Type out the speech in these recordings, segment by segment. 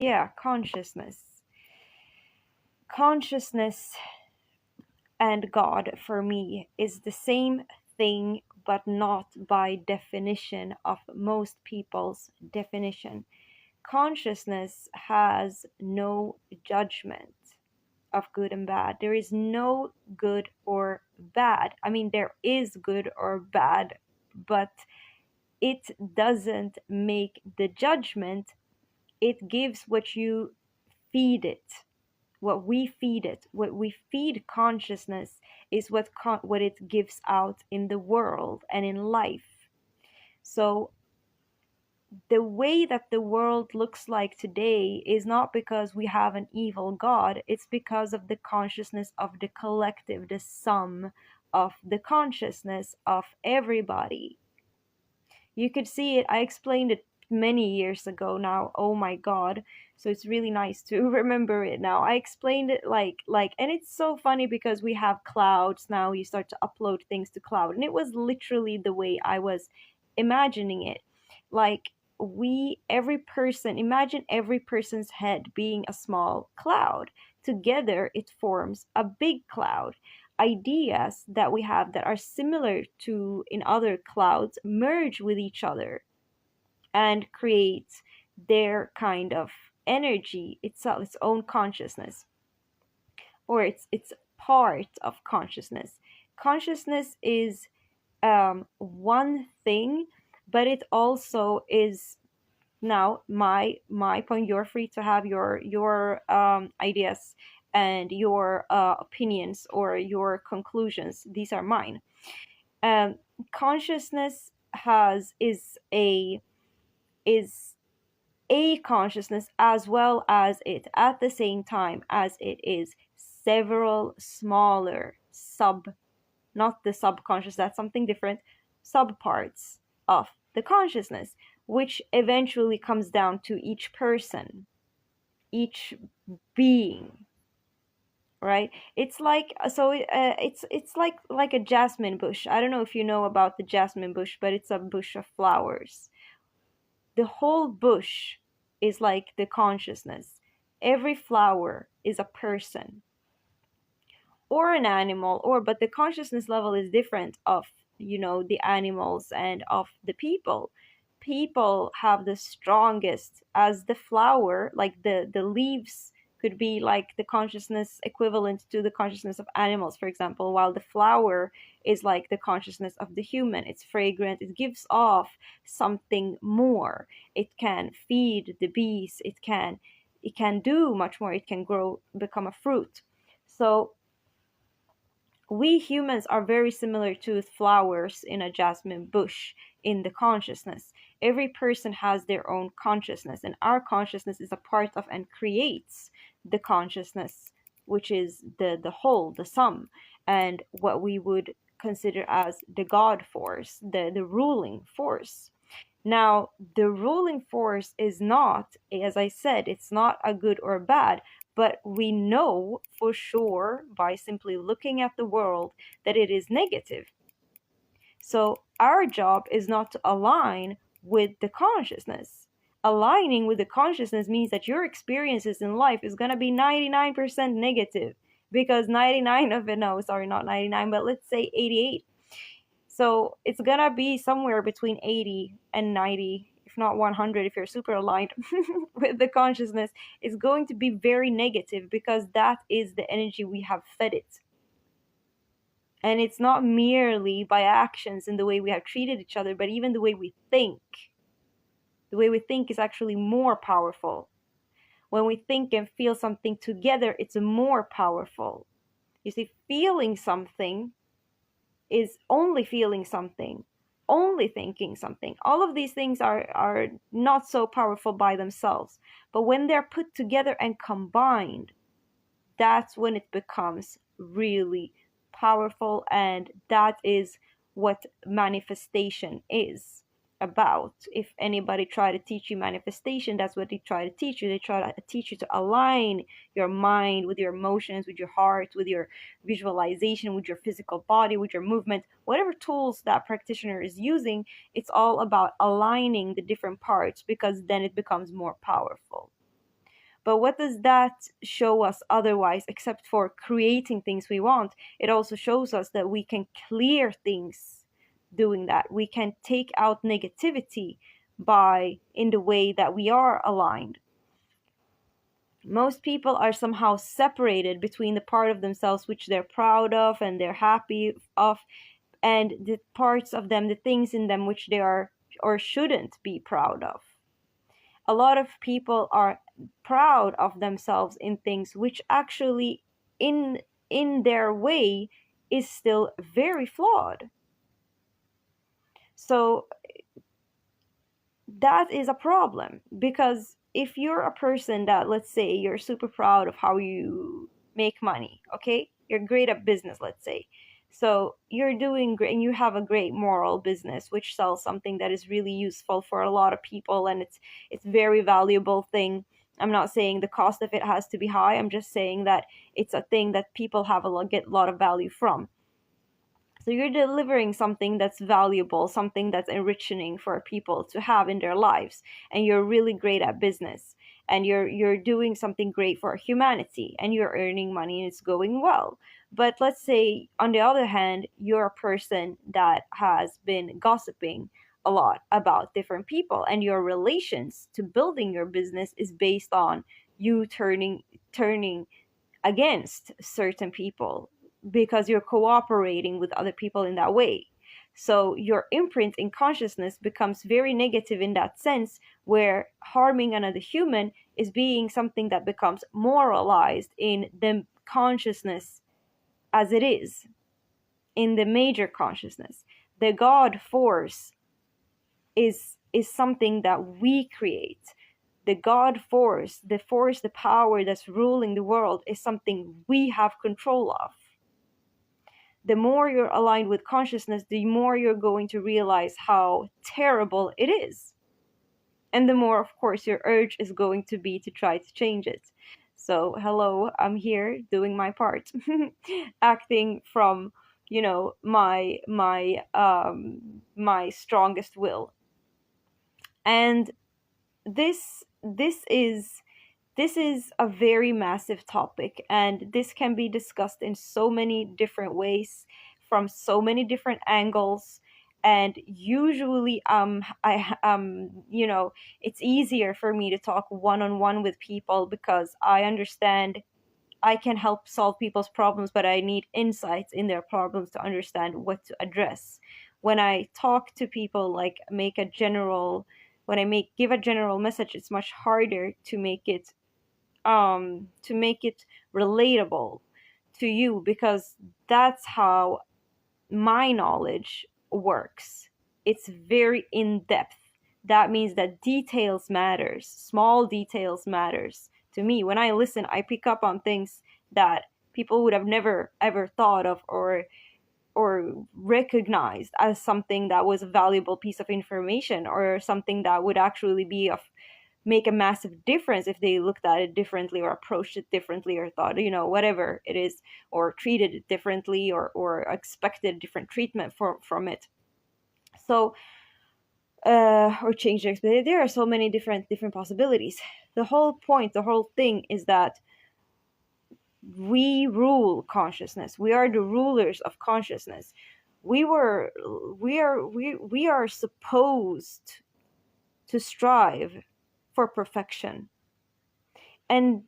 Yeah, consciousness. Consciousness and God for me is the same thing, but not by definition of most people's definition. Consciousness has no judgment of good and bad. There is no good or bad. I mean, there is good or bad, but it doesn't make the judgment. It gives what you feed it, what we feed it. What we feed consciousness is what it gives out in the world and in life. So the way that the world looks like today is not because we have an evil God, it's because of the consciousness of the collective, the sum of the consciousness of everybody. You could see it, I explained it many years ago now, oh my god, so it's really nice to remember it now. I explained it like and it's so funny because we have clouds now, you start to upload things to cloud, and it was literally the way I was imagining it. Like, every person, imagine every person's head being a small cloud. Together it forms a big cloud. Ideas that we have that are similar to in other clouds merge with each other and create their kind of energy itself, its own consciousness, or it's part of consciousness. Consciousness is one thing, but it also is, now my point. You're free to have your ideas and your opinions or your conclusions. These are mine. um Consciousness has is a consciousness, as well as it, at the same time as it is several smaller sub, not the subconscious, that's something different, subparts of the consciousness, which eventually comes down to each person, each being, right? It's like, it's like a jasmine bush. I don't know if you know about the jasmine bush, but it's a bush of flowers. The whole bush is like the consciousness. Every flower is a person or an animal, or but the consciousness level is different of, the animals and of the people. People have the strongest, as the flower, like the leaves could be like the consciousness equivalent to the consciousness of animals, for example, while the flower is like the consciousness of the human. It's fragrant, it gives off something more, it can feed the bees, it can do much more, it can grow, become a fruit. So we humans are very similar to flowers in a jasmine bush in the consciousness. Every person has their own consciousness, and our consciousness is a part of and creates the consciousness, which is the whole, the sum, and what we would consider as the God force, the ruling force. Now, the ruling force is not, as I said, it's not a good or bad, but we know for sure by simply looking at the world that it is negative. So our job is not to align with the consciousness. Aligning with the consciousness means that your experiences in life is going to be 99% negative, because 99 of it, no, sorry, not 99, but let's say 88. So it's gonna be somewhere between 80 and 90, if not 100, if you're super aligned with the consciousness. It's going to be very negative because that is the energy we have fed it. And it's not merely by actions and the way we have treated each other, but even the way we think. The way we think is actually more powerful. When we think and feel something together, it's more powerful. You see, feeling something is only feeling something, only thinking something. All of these things are not so powerful by themselves. But when they're put together and combined, that's when it becomes really powerful. And that is what manifestation is about. If anybody try to teach you manifestation, that's what they try to teach you. They try to teach you to align your mind with your emotions, with your heart, with your visualization, with your physical body, with your movement, whatever tools that practitioner is using. It's all about aligning the different parts, because then it becomes more powerful. But what does that show us otherwise, except for creating things we want? It also shows us that we can clear things doing that. We can take out negativity by in the way that we are aligned. Most people are somehow separated between the part of themselves which they're proud of and they're happy of, and the parts of them, the things in them which they are or shouldn't be proud of. A lot of people are proud of themselves in things which actually in their way is still very flawed. So that is a problem, because if you're a person that, let's say, you're super proud of how you make money, okay, you're great at business, let's say, so you're doing great and you have a great moral business which sells something that is really useful for a lot of people, and it's very valuable thing. I'm not saying the cost of it has to be high, I'm just saying that it's a thing that people get a lot of value from. So you're delivering something that's valuable, something that's enriching for people to have in their lives, and you're really great at business, and you're doing something great for humanity, and you're earning money and it's going well. But let's say, on the other hand, you're a person that has been gossiping a lot about different people, and your relations to building your business is based on you turning against certain people because you're cooperating with other people in that way. So your imprint in consciousness becomes very negative in that sense, where harming another human is being something that becomes moralized in the consciousness as it is, in the major consciousness. The God force is something that we create. The God force, the power that's ruling the world, is something we have control of. The more you're aligned with consciousness, the more you're going to realize how terrible it is. And the more, of course, your urge is going to be to try to change it. So, hello, I'm here doing my part, acting from, my strongest will. And this is a very massive topic, and this can be discussed in so many different ways, from so many different angles. And usually it's easier for me to talk one-on-one with people, because I understand I can help solve people's problems, but I need insights in their problems to understand what to address. When I talk to people, like when I give a general message, it's much harder to make it relatable to you, because that's how my knowledge works. It's very in depth. That means that details matters, small details matters to me. When I listen, I pick up on things that people would have never ever thought of or recognized as something that was a valuable piece of information, or something that would actually make a massive difference if they looked at it differently, or approached it differently, or thought, whatever it is, or treated it differently, or expected different treatment from it. So or change their expectations. There are so many different possibilities. The whole point, the whole thing is that we rule consciousness. We are the rulers of consciousness. We are supposed to strive for perfection. And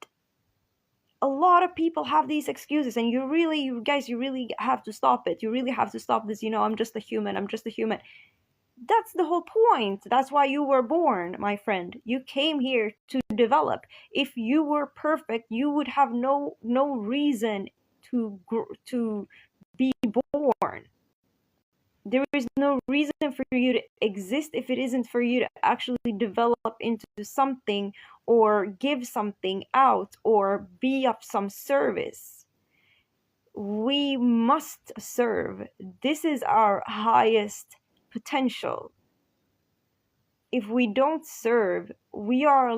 a lot of people have these excuses, and you really have to stop it. You really have to stop this, I'm just a human. That's the whole point. That's why you were born, my friend. You came here to develop. If you were perfect, you would have no reason to be born. There is no reason for you to exist if it isn't for you to actually develop into something, or give something out, or be of some service. We must serve. This is our highest potential. If we don't serve, we are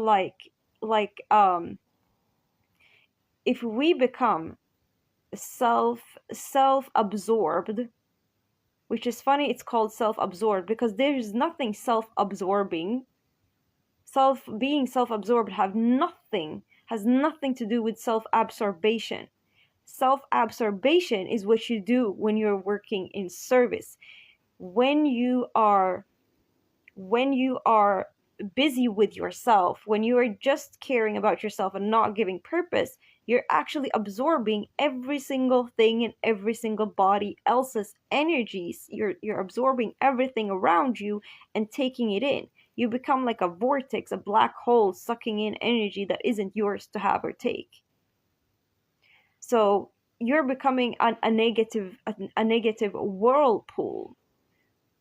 if we become self-absorbed, which is funny, it's called self-absorbed, because there's nothing self-absorbing. Being self-absorbed has has nothing to do with self-absorption. Self-absorption is what you do when you're working in service. When you are busy with yourself, when you are just caring about yourself and not giving purpose, you're actually absorbing every single thing in every single body else's energies. You're absorbing everything around you and taking it in. You become like a vortex, a black hole, sucking in energy that isn't yours to have or take. So you're becoming a negative whirlpool,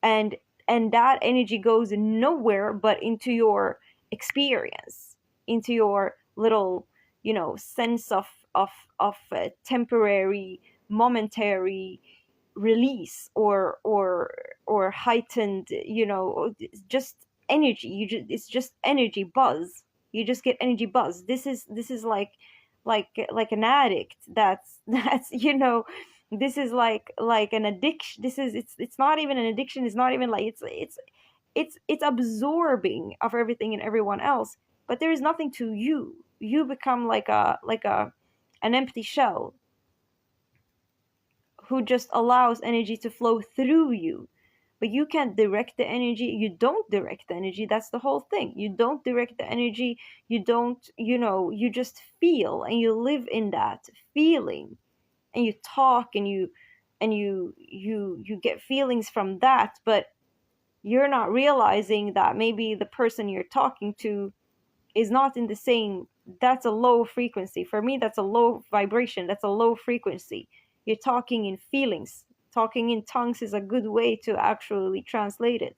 and that energy goes nowhere but into your experience, into your little, sense of temporary, momentary release, or heightened, just energy. It's just energy buzz. You just get energy buzz. This is like an addict that's this is like an addiction. It's not even an addiction. It's not even like it's absorbing of everything and everyone else, but there is nothing to you. You become like an empty shell who just allows energy to flow through you. But you can't direct the energy. You don't direct the energy. That's the whole thing. You don't direct the energy. You don't, you just feel, and you live in that feeling, and you talk, and you get feelings from that. But you're not realizing that maybe the person you're talking to is not in the same. That's a low frequency. For me, that's a low vibration. That's a low frequency. You're talking in feelings. Talking in tongues is a good way to actually translate it.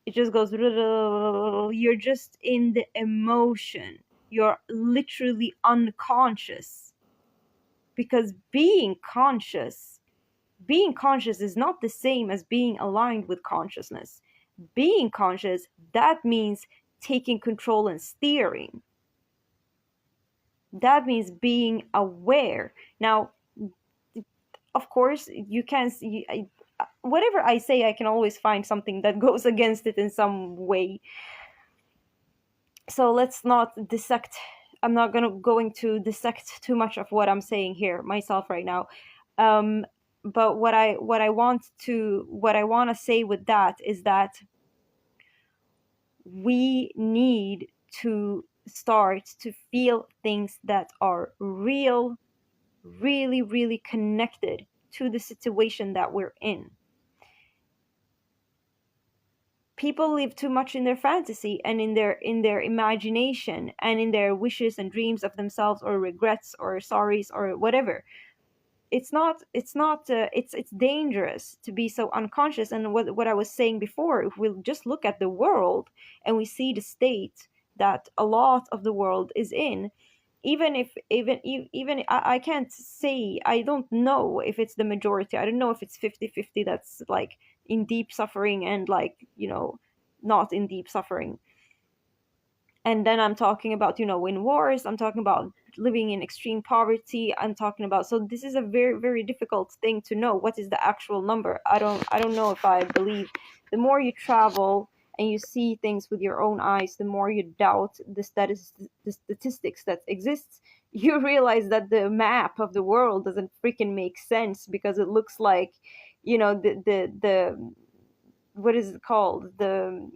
It just goes, you're just in the emotion. You're literally unconscious. Because being conscious is not the same as being aligned with consciousness. Being conscious, that means taking control and steering. That means being aware. Now, of course, you can see, whatever I say, I can always find something that goes against it in some way. So let's not dissect. I'm not going to dissect too much of what I'm saying here myself right now. But what I want to say with that is that we need to start to feel things that are real, really, really connected to the situation that we're in. People live too much in their fantasy and in their imagination and in their wishes and dreams of themselves, or regrets or sorries or whatever. It's dangerous to be so unconscious. And what I was saying before, if we'll just look at the world and we see the state that a lot of the world is in, even I can't say, I don't know if it's the majority. I don't know if it's 50-50 that's like in deep suffering and like, not in deep suffering. And then I'm talking about, in wars, I'm talking about living in extreme poverty. I'm talking about, so this is a very, very difficult thing to know. What is the actual number? I don't know. If I believe the more you travel and you see things with your own eyes, the more you doubt the statistics that exists. You realize that the map of the world doesn't freaking make sense, because it looks like, the what is it called? The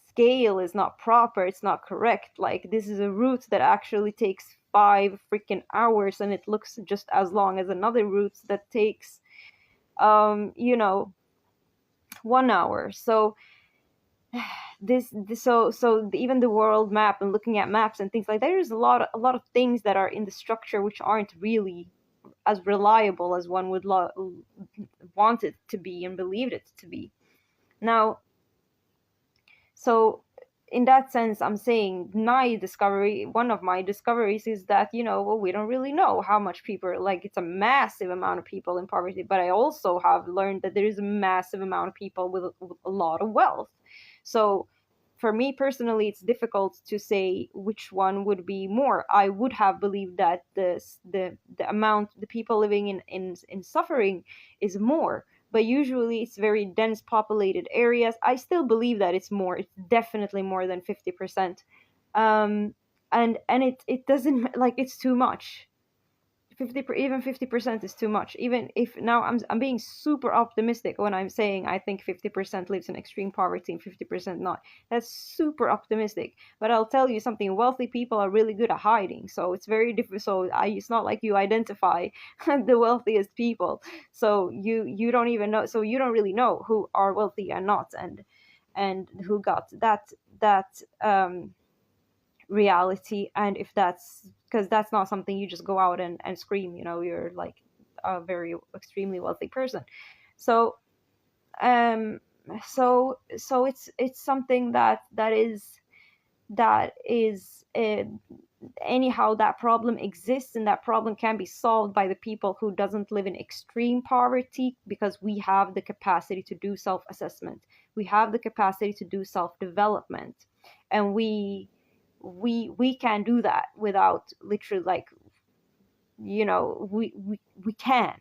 scale is not proper. It's not correct. Like, this is a route that actually takes 5 freaking hours, and it looks just as long as another route that takes 1 hour. So so even the world map, and looking at maps and things like that, there's a lot of things that are in the structure which aren't really as reliable as one would want it to be and believed it to be. Now, so in that sense, I'm saying one of my discoveries is that, we don't really know how much people, like, it's a massive amount of people in poverty, but I also have learned that there is a massive amount of people with a lot of wealth. So for me personally, it's difficult to say which one would be more. I would have believed that the people living in suffering is more. But usually it's very dense populated areas. I still believe that it's more. It's definitely more than 50%. and it doesn't, like, it's too much. 50% is too much. Even if now I'm being super optimistic when I'm saying I think 50% lives in extreme poverty and 50% not. That's super optimistic. But I'll tell you something: wealthy people are really good at hiding, so it's very different. So it's not like you identify the wealthiest people, so you don't even know. So you don't really know who are wealthy and not, and who got that reality. And if that's because that's not something you just go out and scream, you're like a very extremely wealthy person. So um so it's something that is anyhow, that problem exists, and that problem can be solved by the people who doesn't live in extreme poverty, because we have the capacity to do self-assessment, we have the capacity to do self-development, and we can do that without literally, like, we can.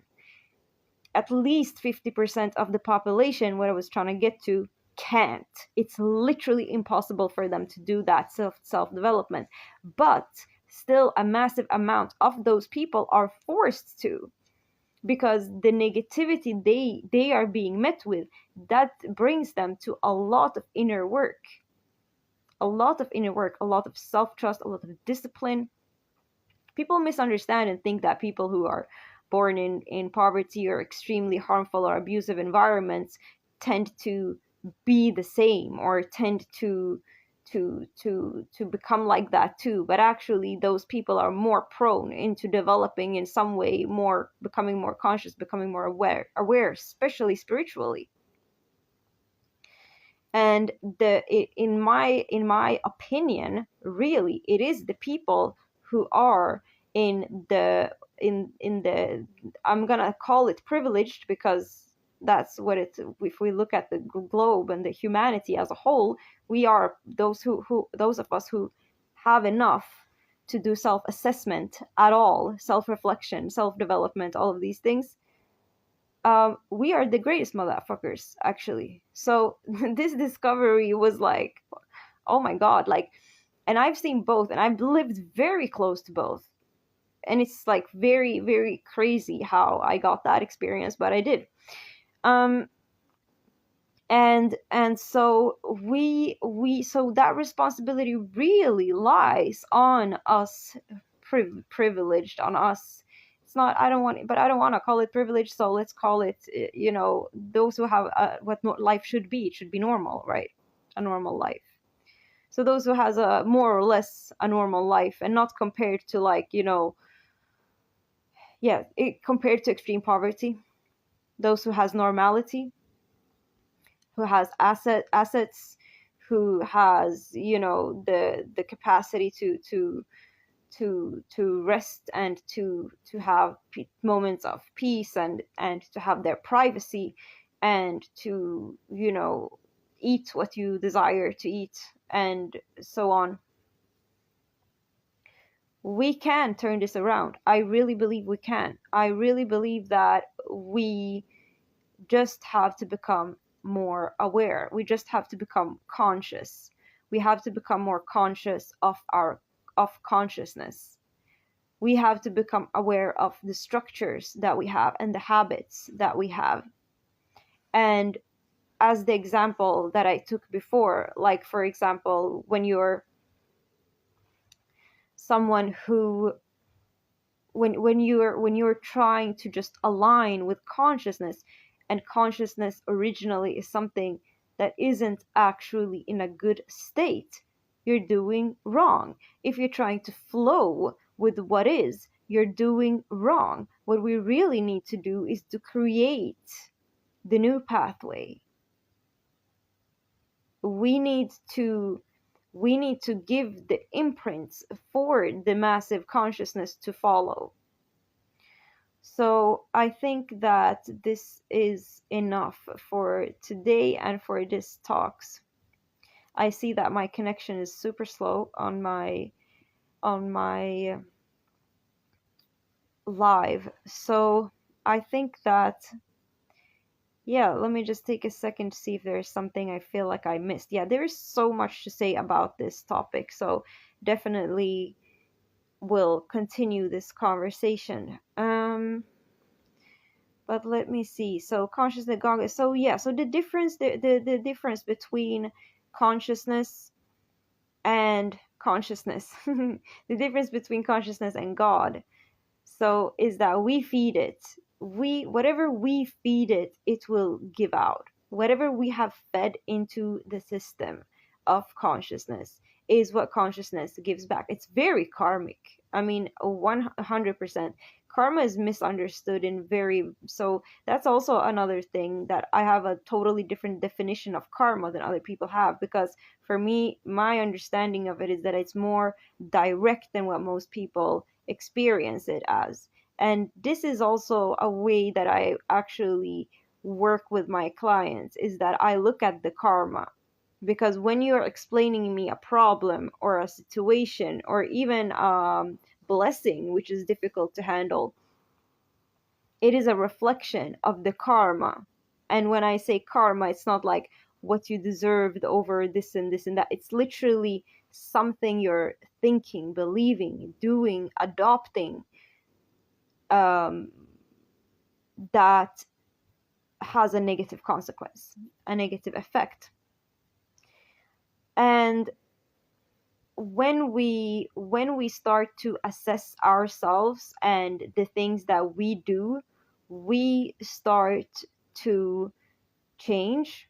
At least 50% of the population, what I was trying to get to, can't. It's literally impossible for them to do that self-development. But still, a massive amount of those people are forced to, because the negativity they are being met with, that brings them to a lot of inner work, a lot of self-trust, a lot of discipline. People misunderstand and think that people who are born in poverty or extremely harmful or abusive environments tend to be the same, or tend to become like that too. But actually, those people are more prone into developing in some way, more becoming more conscious, becoming more aware, especially spiritually. And in my opinion, really, it is the people who are in the I'm gonna call it privileged, because that's what it if we look at the globe and the humanity as a whole, we are those of us who have enough to do self-assessment at all, self-reflection, self-development, all of these things. We are the greatest motherfuckers, actually. So this discovery was like, oh my god, like, and I've seen both, and I've lived very close to both, and it's like very, very crazy how I got that experience, but I did. Um, and so so that responsibility really lies on us, privileged, on us. It's not, I don't want to call it privilege, so let's call it, those who have what life should be. It should be normal, right? A normal life. So those who has a more or less a normal life, and not compared to, like, compared to extreme poverty. Those who has normality, who has assets, who has, the capacity to rest, and to have moments of peace, and to have their privacy, and to, eat what you desire to eat, and so on. We can turn this around. I really believe we can. I really believe that we just have to become more aware. We just have to become conscious. We have to become more conscious of consciousness. We have to become aware of the structures that we have and the habits that we have. And as the example that I took before, like, for example, when you're someone who when you're trying to just align with consciousness, and consciousness originally is something that isn't actually in a good state, you're doing wrong. If you're trying to flow with what is, you're doing wrong. What we really need to do is to create the new pathway. We need to give the imprints for the massive consciousness to follow. So I think that this is enough for today and for this talks. I see that my connection is super slow on my live. So I think that, yeah, let me just take a second to see if there's something I feel like I missed. Yeah, there is so much to say about this topic. So definitely will continue this conversation. But let me see. So consciousness, God. So yeah. So the difference, the difference between consciousness and consciousness, the difference between consciousness and God. So is that we feed it. Whatever we feed it, it will give out. Whatever we have fed into the system of consciousness is what consciousness gives back. It's very karmic. I mean, 100%. Karma is misunderstood in very, so that's also another thing that I have a totally different definition of karma than other people have, because for me, my understanding of it is that it's more direct than what most people experience it as. And this is also a way that I actually work with my clients, is that I look at the karma. Because when you're explaining me a problem or a situation or even blessing, which is difficult to handle, it is a reflection of the karma. And when I say karma, it's not like what you deserved over this and this and that. It's literally something you're thinking, believing, doing, adopting, that has a negative consequence, a negative effect. And when we start to assess ourselves and the things that we do, we start to change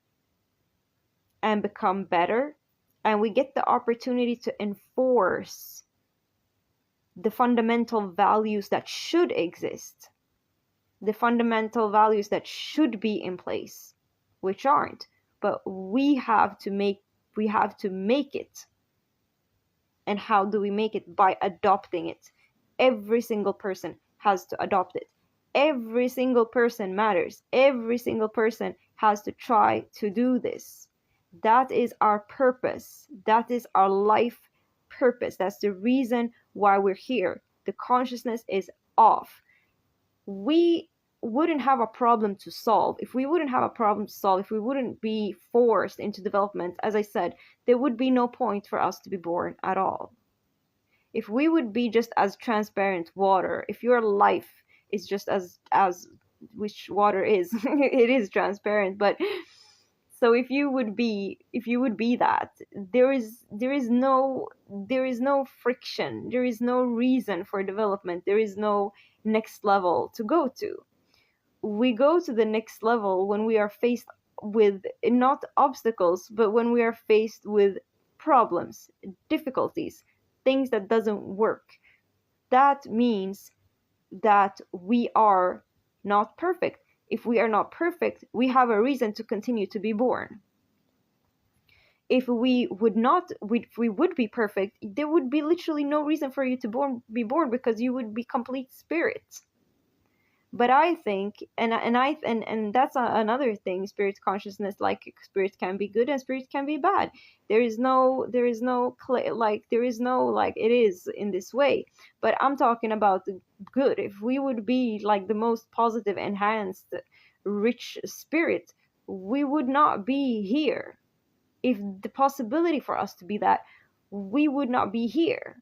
and become better, and we get the opportunity to enforce the fundamental values that should exist, the fundamental values that should be in place, which aren't. But we have to make it. And how do we make it? By adopting it. Every single person has to adopt it. Every single person matters. Every single person has to try to do this. That is our purpose. That is our life purpose. That's the reason why we're here. The consciousness is off. We wouldn't have a problem to solve. If we wouldn't have a problem to solve, if we wouldn't be forced into development, as I said, there would be no point for us to be born at all. If we would be just as transparent water, if your life is just as which water is, it is transparent, but so if you would be that, there is no friction, there is no reason for development, there is no next level to go to. We go to the next level when we are faced with not obstacles, but when we are faced with problems, difficulties, things that doesn't work. That means that we are not perfect. If we are not perfect, we have a reason to continue to be born. If we would be perfect, there would be literally no reason for you to be born, because you would be complete spirit. But I think, and that's another thing, spirit consciousness, like spirit can be good and spirit can be bad. There is no it is in this way. But I'm talking about the good. If we would be like the most positive, enhanced, rich spirit, we would not be here. If the possibility for us to be that, we would not be here.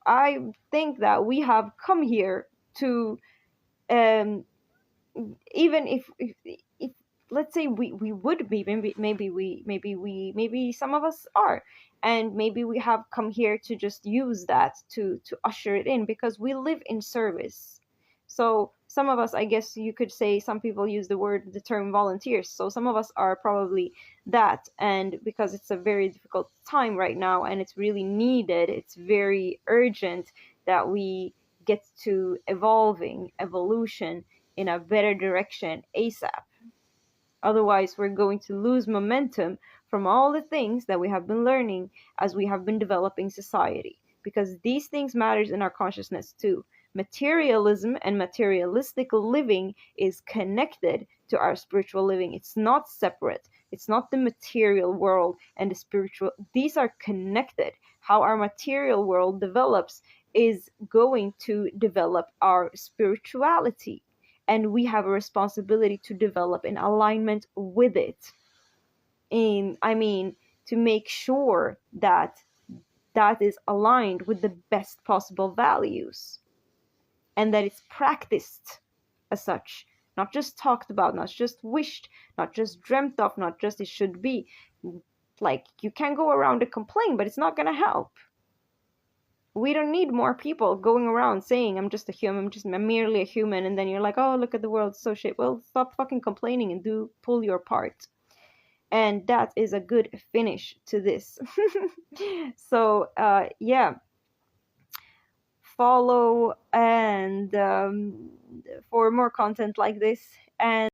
I think that we have come here to, even if let's say we would be, maybe some of us are, and maybe we have come here to just use that to usher it in, because we live in service. So some of us, I guess you could say, some people use the term volunteers, so some of us are probably that. And because it's a very difficult time right now and it's really needed, it's very urgent that we get to evolution in a better direction ASAP. Otherwise, we're going to lose momentum from all the things that we have been learning as we have been developing society, because these things matters in our consciousness too. Materialism and materialistic living is connected to our spiritual living. It's not separate. It's not the material world and the spiritual. These are connected. How our material world develops is going to develop our spirituality. And we have a responsibility to develop in alignment with it. To make sure that that is aligned with the best possible values, and that it's practiced as such, not just talked about, not just wished, not just dreamt of, not just it should be. Like, you can go around and complain, but it's not going to help. We don't need more people going around saying, I'm just a human, I'm merely a human, and then you're like, oh, look at the world, so shit. Well, stop fucking complaining and pull your part. And that is a good finish to this. So, yeah, follow and for more content like this. And